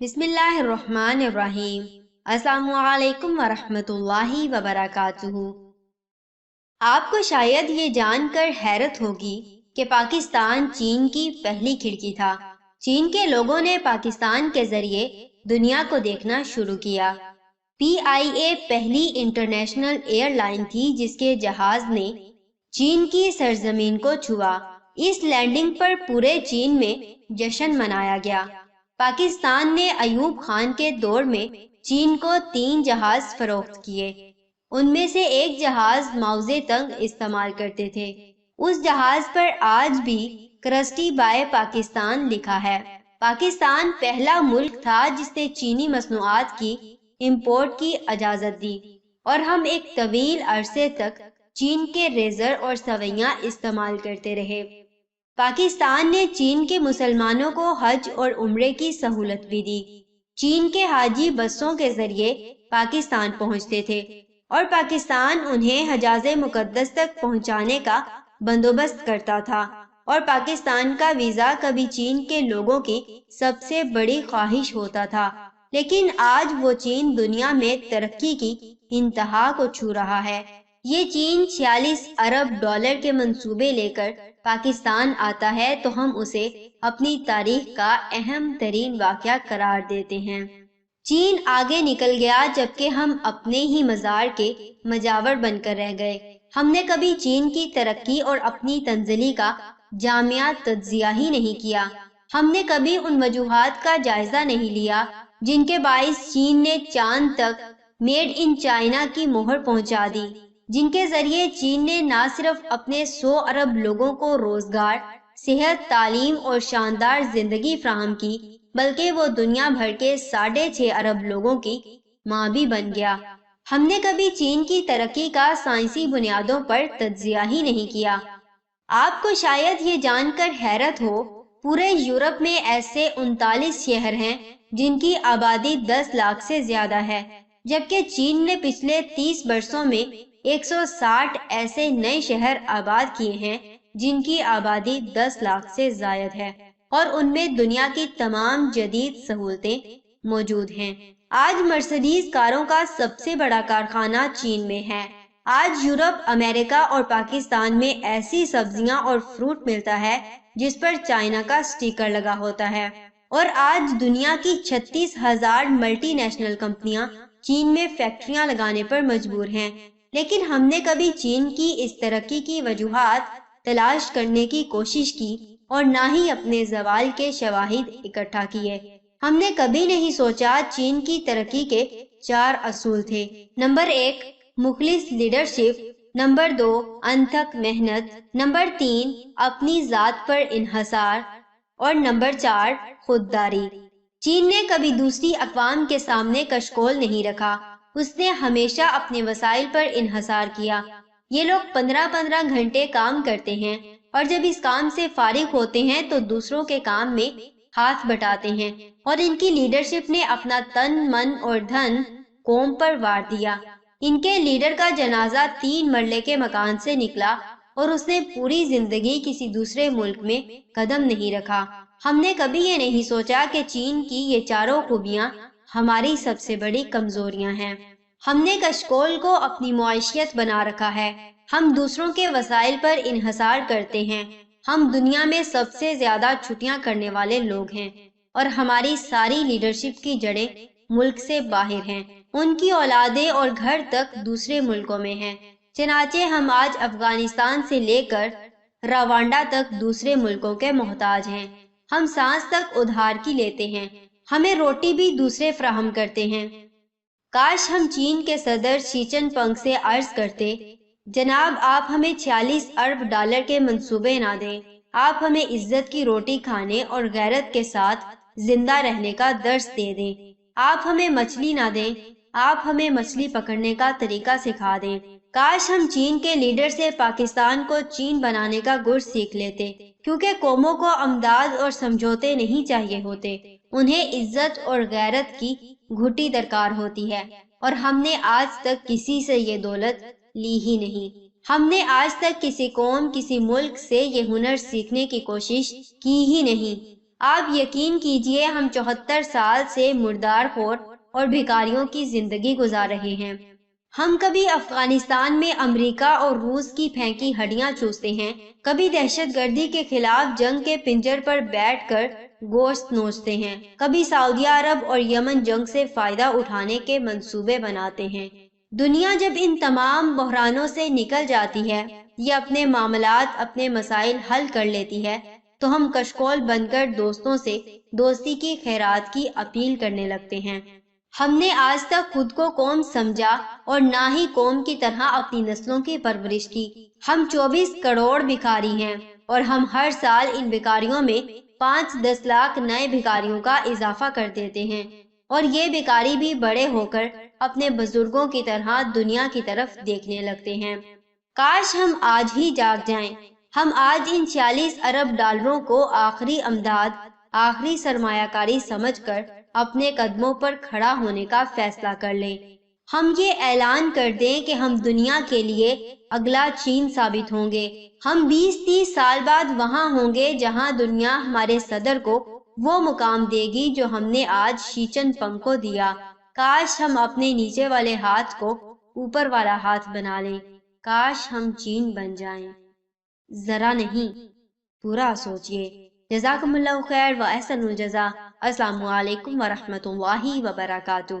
بسم اللہ الرحمن الرحیم۔ السلام علیکم ورحمۃ اللہ وبرکاتہ۔ آپ کو شاید یہ جان کر حیرت ہوگی کہ پاکستان چین کی پہلی کھڑکی تھا۔ چین کے لوگوں نے پاکستان کے ذریعے دنیا کو دیکھنا شروع کیا۔ PIA پہلی انٹرنیشنل ایئر لائن تھی جس کے جہاز نے چین کی سرزمین کو چھوا۔ اس لینڈنگ پر پورے چین میں جشن منایا گیا۔ پاکستان نے ایوب خان کے دور میں چین کو 3 جہاز فروخت کیے۔ ان میں سے ایک جہاز موزے تنگ استعمال کرتے تھے۔ اس جہاز پر آج بھی کرسٹی بائے پاکستان لکھا ہے۔ پاکستان پہلا ملک تھا جس نے چینی مصنوعات کی امپورٹ کی اجازت دی، اور ہم ایک طویل عرصے تک چین کے ریزر اور سوئیاں استعمال کرتے رہے۔ پاکستان نے چین کے مسلمانوں کو حج اور عمرے کی سہولت بھی دی۔ چین کے حاجی بسوں کے ذریعے پاکستان پہنچتے تھے اور پاکستان انہیں حجاز مقدس تک پہنچانے کا بندوبست کرتا تھا، اور پاکستان کا ویزا کبھی چین کے لوگوں کی سب سے بڑی خواہش ہوتا تھا۔ لیکن آج وہ چین دنیا میں ترقی کی انتہا کو چھو رہا ہے۔ یہ چین 46 ارب ڈالر کے منصوبے لے کر پاکستان آتا ہے تو ہم اسے اپنی تاریخ کا اہم ترین واقعہ قرار دیتے ہیں۔ چین آگے نکل گیا جبکہ ہم اپنے ہی مزار کے مجاور بن کر رہ گئے۔ ہم نے کبھی چین کی ترقی اور اپنی تنزلی کا جامع تجزیہ ہی نہیں کیا۔ ہم نے کبھی ان وجوہات کا جائزہ نہیں لیا جن کے باعث چین نے چاند تک میڈ ان چائنا کی مہر پہنچا دی، جن کے ذریعے چین نے نہ صرف اپنے 100 ارب لوگوں کو روزگار، صحت، تعلیم اور شاندار زندگی فراہم کی، بلکہ وہ دنیا بھر کے 6.5 ارب لوگوں کی ماں بھی بن گیا۔ ہم نے کبھی چین کی ترقی کا سائنسی بنیادوں پر تجزیہ ہی نہیں کیا۔ آپ کو شاید یہ جان کر حیرت ہو، پورے یورپ میں ایسے 39 شہر ہیں جن کی آبادی 10 لاکھ سے زیادہ ہے، جبکہ چین نے پچھلے 30 برسوں میں 160 ایسے نئے شہر آباد کیے ہیں جن کی آبادی 10 لاکھ سے زائد ہے، اور ان میں دنیا کی تمام جدید سہولتیں موجود ہیں۔ آج مرسڈیز کاروں کا سب سے بڑا کارخانہ چین میں ہے۔ آج یورپ، امریکہ اور پاکستان میں ایسی سبزیاں اور فروٹ ملتا ہے جس پر چائنا کا سٹیکر لگا ہوتا ہے، اور آج دنیا کی 36,000 ملٹی نیشنل کمپنیاں چین میں فیکٹریاں لگانے پر مجبور ہیں۔ لیکن ہم نے کبھی چین کی اس ترقی کی وجوہات تلاش کرنے کی کوشش کی اور نہ ہی اپنے زوال کے شواہد اکٹھا کیے۔ ہم نے کبھی نہیں سوچا چین کی ترقی کے 4 اصول تھے۔ نمبر 1، مخلص لیڈرشپ۔ نمبر 2، انتھک محنت۔ نمبر 3، اپنی ذات پر انحصار۔ اور نمبر 4، خودداری۔ چین نے کبھی دوسری اقوام کے سامنے کشکول نہیں رکھا، اس نے ہمیشہ اپنے وسائل پر انحصار کیا۔ یہ لوگ 15 گھنٹے کام کرتے ہیں، اور جب اس کام سے فارغ ہوتے ہیں تو دوسروں کے کام میں ہاتھ بٹاتے ہیں، اور ان کی لیڈرشپ نے اپنا تن، من اور دھن قوم پر وار دیا۔ ان کے لیڈر کا جنازہ 3 مرلے کے مکان سے نکلا، اور اس نے پوری زندگی کسی دوسرے ملک میں قدم نہیں رکھا۔ ہم نے کبھی یہ نہیں سوچا کہ چین کی یہ 4 خوبیاں ہماری سب سے بڑی کمزوریاں ہیں۔ ہم نے کشکول کو اپنی معیشت بنا رکھا ہے۔ ہم دوسروں کے وسائل پر انحصار کرتے ہیں۔ ہم دنیا میں سب سے زیادہ چھٹیاں کرنے والے لوگ ہیں، اور ہماری ساری لیڈرشپ کی جڑیں ملک سے باہر ہیں۔ ان کی اولادیں اور گھر تک دوسرے ملکوں میں ہیں۔ چنانچہ ہم آج افغانستان سے لے کر روانڈا تک دوسرے ملکوں کے محتاج ہیں۔ ہم سانس تک ادھار کی لیتے ہیں۔ ہمیں روٹی بھی دوسرے فراہم کرتے ہیں۔ کاش ہم چین کے صدر شی جن پنگ سے عرض کرتے، جناب آپ ہمیں 46 ارب ڈالر کے منصوبے نہ دیں، آپ ہمیں عزت کی روٹی کھانے اور غیرت کے ساتھ زندہ رہنے کا درس دے دیں۔ آپ ہمیں مچھلی نہ دیں، آپ ہمیں مچھلی پکڑنے کا طریقہ سکھا دیں۔ کاش ہم چین کے لیڈر سے پاکستان کو چین بنانے کا گر سیکھ لیتے، کیونکہ قوموں کو امداد اور سمجھوتے نہیں چاہیے ہوتے، انہیں عزت اور غیرت کی گھٹی درکار ہوتی ہے، اور ہم نے آج تک کسی سے یہ دولت لی ہی نہیں۔ ہم نے آج تک کسی قوم، کسی ملک سے یہ ہنر سیکھنے کی کوشش کی ہی نہیں۔ آپ یقین کیجئے ہم 74 سال سے مردار خور اور بھکاریوں کی زندگی گزار رہے ہیں۔ ہم کبھی افغانستان میں امریکہ اور روس کی پھینکی ہڈیاں چوستے ہیں، کبھی دہشت گردی کے خلاف جنگ کے پنجر پر بیٹھ کر گوشت نوچتے ہیں، کبھی سعودی عرب اور یمن جنگ سے فائدہ اٹھانے کے منصوبے بناتے ہیں۔ دنیا جب ان تمام بحرانوں سے نکل جاتی ہے یا اپنے معاملات، اپنے مسائل حل کر لیتی ہے، تو ہم کشکول بن کر دوستوں سے دوستی کی خیرات کی اپیل کرنے لگتے ہیں۔ ہم نے آج تک خود کو قوم سمجھا اور نہ ہی قوم کی طرح اپنی نسلوں کی پرورش کی۔ ہم 24 کروڑ بھکاری ہیں اور ہم ہر سال ان بھکاریوں میں 5-10 لاکھ نئے بھکاریوں کا اضافہ کر دیتے ہیں، اور یہ بھکاری بھی بڑے ہو کر اپنے بزرگوں کی طرح دنیا کی طرف دیکھنے لگتے ہیں۔ کاش ہم آج ہی جاگ جائیں، ہم آج ان 46 ارب ڈالروں کو آخری امداد، آخری سرمایہ کاری سمجھ کر اپنے قدموں پر کھڑا ہونے کا فیصلہ کر لیں۔ ہم یہ اعلان کر دیں کہ ہم دنیا کے لیے اگلا چین ثابت ہوں گے۔ ہم 20-30 سال بعد وہاں ہوں گے جہاں دنیا ہمارے صدر کو وہ مقام دے گی جو ہم نے آج شی چن پنگ کو دیا۔ کاش ہم اپنے نیچے والے ہاتھ کو اوپر والا ہاتھ بنا لیں، کاش ہم چین بن جائیں۔ ذرا نہیں، پورا سوچئے۔ جزاکم اللہ خیر و احسن الجزا۔ السلام علیکم ورحمۃ اللہ وبرکاتہ۔